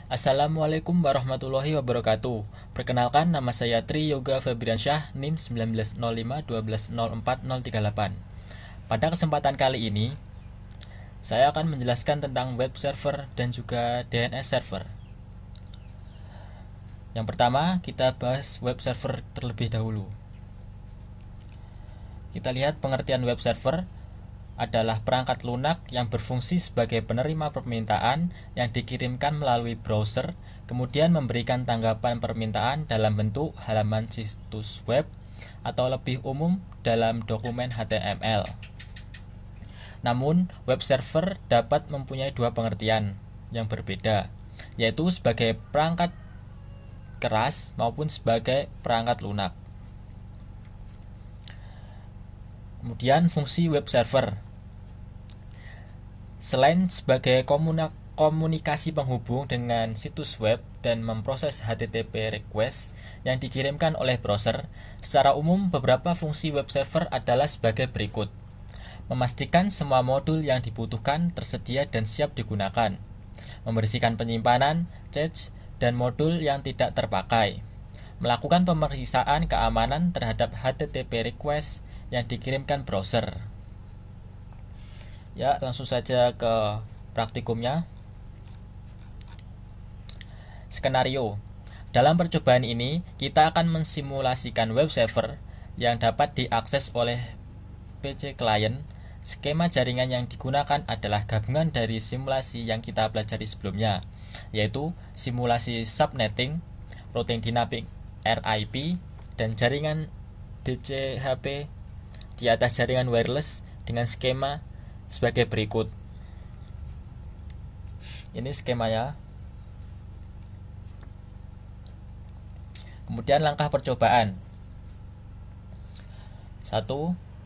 Assalamualaikum warahmatullahi wabarakatuh. Perkenalkan, nama saya Tri Yoga Febriansyah, NIM 1905120438. Pada kesempatan kali ini, saya akan menjelaskan tentang web server dan juga DNS server. Yang pertama, kita bahas web server terlebih dahulu. Kita lihat pengertian web server adalah perangkat lunak yang berfungsi sebagai penerima permintaan yang dikirimkan melalui browser, kemudian memberikan tanggapan permintaan dalam bentuk halaman situs web atau lebih umum dalam dokumen HTML. Namun, web server dapat mempunyai dua pengertian yang berbeda, yaitu sebagai perangkat keras maupun sebagai perangkat lunak. Kemudian fungsi web server, selain sebagai komunikasi penghubung dengan situs web dan memproses HTTP request yang dikirimkan oleh browser, secara umum beberapa fungsi web server adalah sebagai berikut. Memastikan semua modul yang dibutuhkan tersedia dan siap digunakan. Membersihkan penyimpanan, cache, dan modul yang tidak terpakai. Melakukan pemeriksaan keamanan terhadap HTTP request yang dikirimkan browser. Ya, langsung saja ke praktikumnya. Skenario. Dalam percobaan ini, kita akan mensimulasikan web server yang dapat diakses oleh PC client. Skema jaringan yang digunakan adalah gabungan dari simulasi yang kita pelajari sebelumnya, yaitu simulasi subnetting, routing dynamic RIP, dan jaringan DCHP di atas jaringan wireless dengan skema sebagai berikut. Ini skemanya. Kemudian langkah percobaan. 1.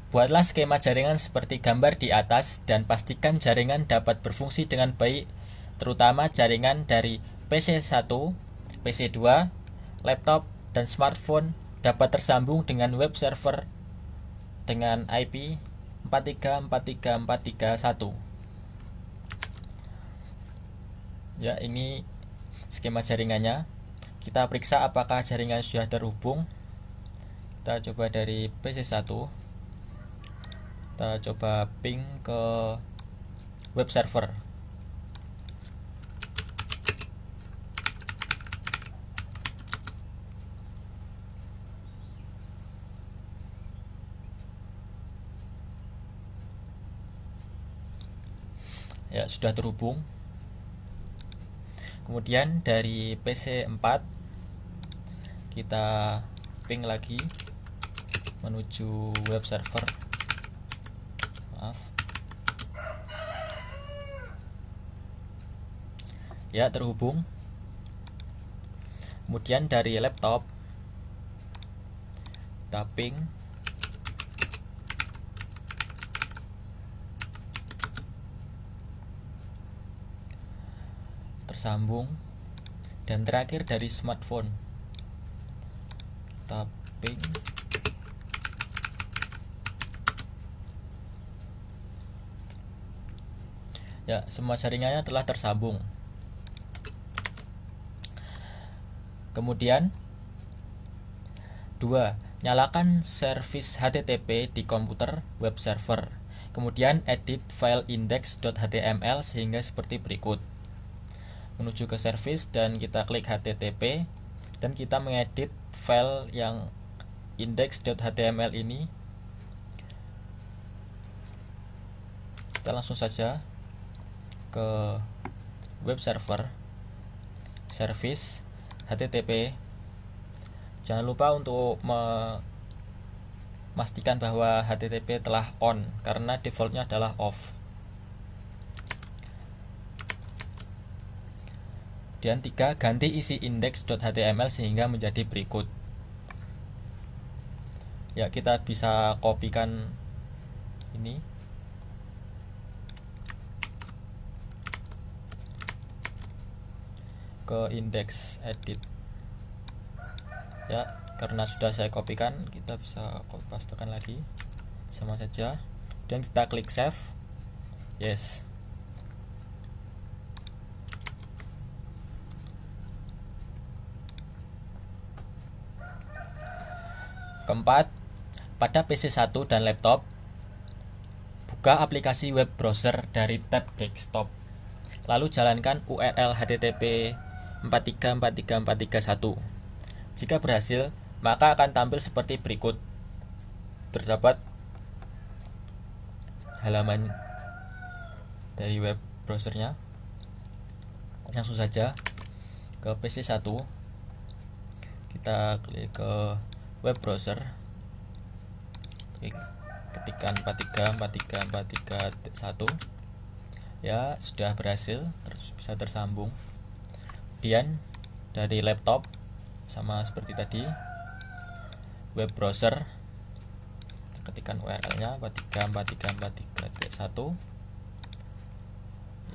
Buatlah skema jaringan seperti gambar di atas dan pastikan jaringan dapat berfungsi dengan baik, terutama jaringan dari PC1, PC2, laptop, dan smartphone dapat tersambung dengan web server dengan IP 43434331. Ya, ini skema jaringannya. Kita periksa apakah jaringan sudah terhubung. Kita coba dari PC1. Kita coba ping ke web server. Ya, sudah terhubung. Kemudian dari PC4 kita ping lagi menuju web server. Maaf. Ya, terhubung. Kemudian dari laptop kita ping tersambung, dan terakhir dari smartphone kita ping ya, semua jaringannya telah tersambung. Kemudian 2. Nyalakan servis HTTP di komputer web server. Kemudian edit file index.html sehingga seperti berikut. Menuju ke servis dan kita klik HTTP dan kita mengedit file yang index.html ini. Kita langsung saja ke web server, service, HTTP. Jangan lupa untuk memastikan bahwa HTTP telah on karena defaultnya adalah off. Dan 3. Ganti isi index.html sehingga menjadi berikut. Ya, kita bisa kopikan ini. Ke index edit. Ya, karena sudah saya kopikan, kita bisa pastekan lagi. Sama saja. Dan kita klik save. Yes. Keempat, pada PC1 dan laptop, buka aplikasi web browser dari tab desktop. Lalu jalankan URL http 434341. Jika berhasil, maka akan tampil seperti berikut. Terdapat halaman dari web browsernya. Langsung saja ke PC1. Kita klik ke web browser. Ketikkan 434341. Ya, sudah berhasil, bisa tersambung. Kemudian dari laptop sama seperti tadi, web browser, ketikkan URL-nya 434341.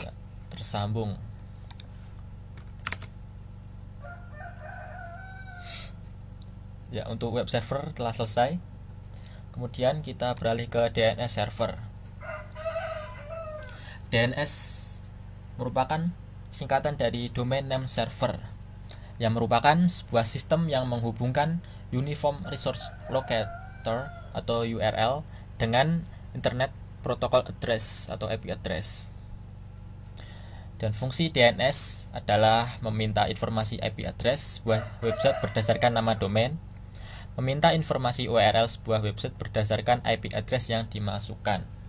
Ya, tersambung. Ya, untuk web server telah selesai. Kemudian kita beralih ke DNS server. DNS merupakan singkatan dari Domain Name Server, yang merupakan sebuah sistem yang menghubungkan Uniform Resource Locator atau URL dengan Internet Protocol Address atau IP address. Dan fungsi DNS adalah meminta informasi IP address sebuah website berdasarkan nama domain, meminta informasi URL sebuah website berdasarkan IP address yang dimasukkan.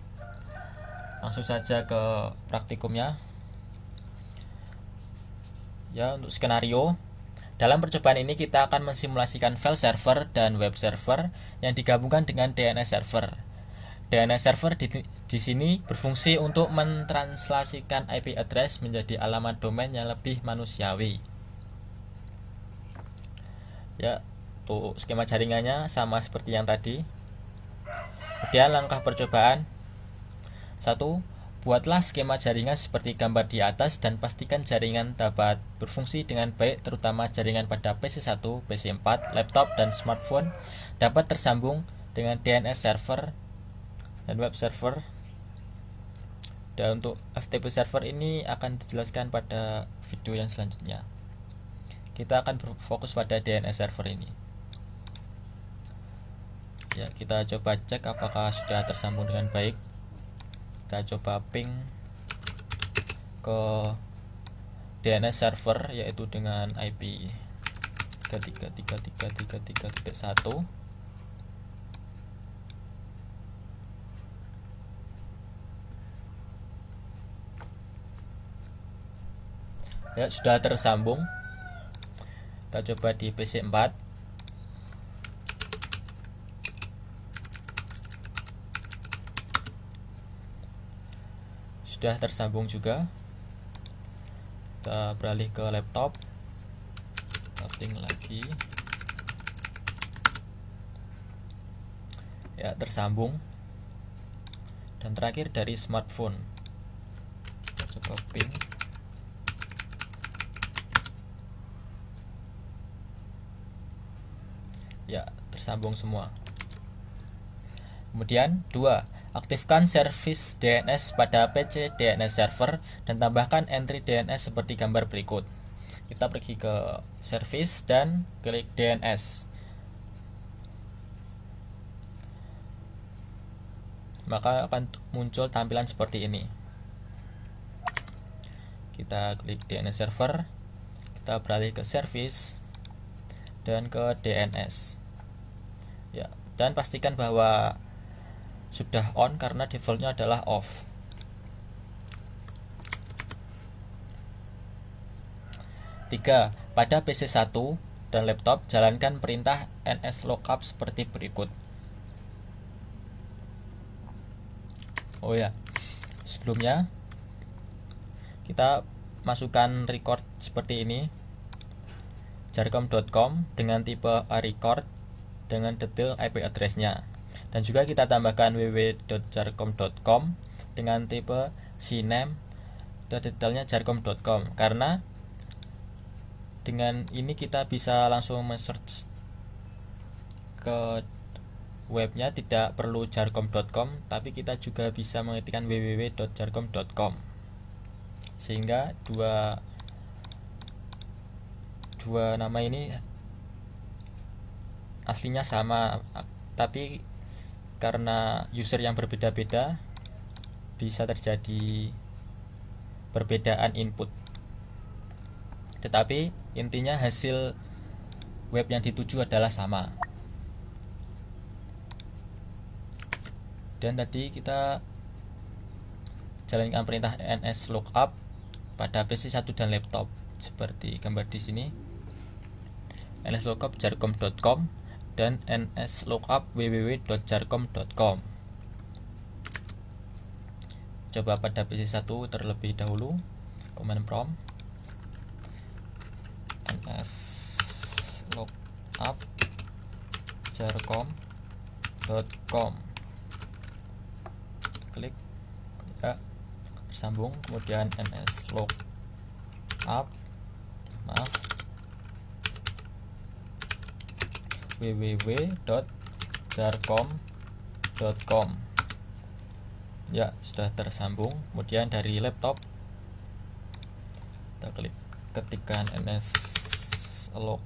Langsung saja ke praktikumnya. Ya, untuk skenario, dalam percobaan ini kita akan mensimulasikan file server dan web server yang digabungkan dengan DNS server. DNS server di sini berfungsi untuk mentranslasikan IP address menjadi alamat domain yang lebih manusiawi. Ya, untuk skema jaringannya sama seperti yang tadi. Kemudian langkah percobaan. 1. Buatlah skema jaringan seperti gambar di atas dan pastikan jaringan dapat berfungsi dengan baik, terutama jaringan pada PC1, PC4, laptop, dan smartphone dapat tersambung dengan DNS server dan web server. Dan untuk FTP server ini akan dijelaskan pada video yang selanjutnya. Kita akan berfokus pada DNS server ini. Ya, kita coba cek apakah sudah tersambung dengan baik. Kita coba ping ke DNS server, yaitu dengan IP 333333.1. Ya, sudah tersambung. Kita coba di PC4. Sudah tersambung juga. Kita beralih ke laptop, ping lagi. Ya, tersambung. Dan terakhir dari smartphone, kita coba ping. Ya, tersambung semua. Kemudian 2. Aktifkan servis DNS pada PC DNS server dan tambahkan entry DNS seperti gambar berikut. Kita pergi ke servis dan klik DNS. Maka akan muncul tampilan seperti ini. Kita klik DNS server, kita beralih ke servis dan ke DNS. Ya, dan pastikan bahwa sudah on karena defaultnya adalah off. 3. Pada PC1 dan laptop, jalankan perintah nslookup seperti berikut. Oh ya, sebelumnya kita masukkan record seperti ini, jarcom.com dengan tipe record dengan detail IP address-nya. Dan juga kita tambahkan www.jarcom.com dengan tipe cname dan detailnya jarcom.com, karena dengan ini kita bisa langsung men-search ke webnya, tidak perlu jarcom.com, tapi kita juga bisa mengetikkan www.jarcom.com, sehingga dua nama ini aslinya sama, tapi karena user yang berbeda-beda bisa terjadi perbedaan input. Tetapi intinya hasil web yang dituju adalah sama. Dan tadi kita jalankan perintah nslookup pada PC1 dan laptop seperti gambar di sini. nslookup jarcom.com dan nslookup www.jarcom.com. Coba pada PC1 terlebih dahulu. Command prompt nslookup jarcom.com, klik ya, tersambung. Kemudian nslookup www.jarcom.com. Ya, sudah tersambung. Kemudian dari laptop kita klik ketikkan nslookup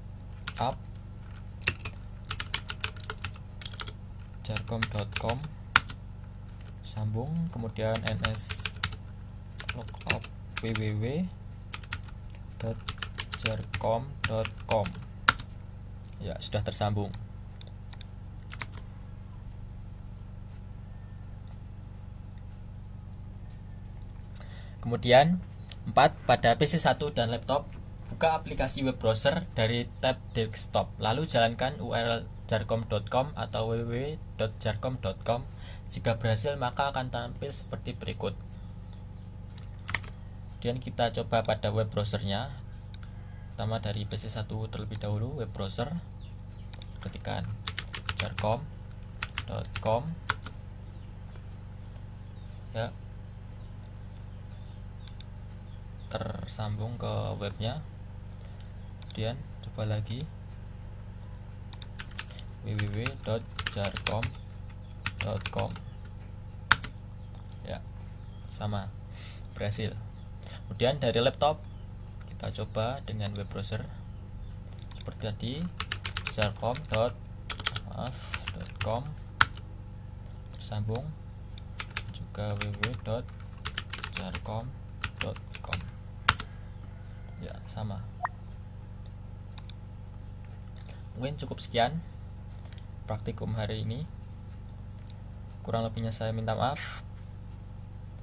jarcom.com, sambung. Kemudian nslookup www.jarcom.com. Ya, sudah tersambung. Kemudian 4. Pada PC1 dan laptop, buka aplikasi web browser dari tab desktop, lalu jalankan URL jarcom.com atau www.jarcom.com. Jika berhasil, maka akan tampil seperti berikut. Kemudian kita coba pada web browsernya. Pertama dari PC1 terlebih dahulu, web browser, ketikkan jarcom.com ya, tersambung ke webnya. Kemudian coba lagi www.jarcom.com, ya, sama, berhasil. Kemudian dari laptop kita coba dengan web browser seperti tadi, jarcom.com, tersambung juga www.jarcom.com, ya, sama. Mungkin cukup sekian praktikum hari ini. Kurang lebihnya saya minta maaf.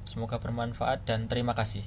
Semoga bermanfaat dan terima kasih.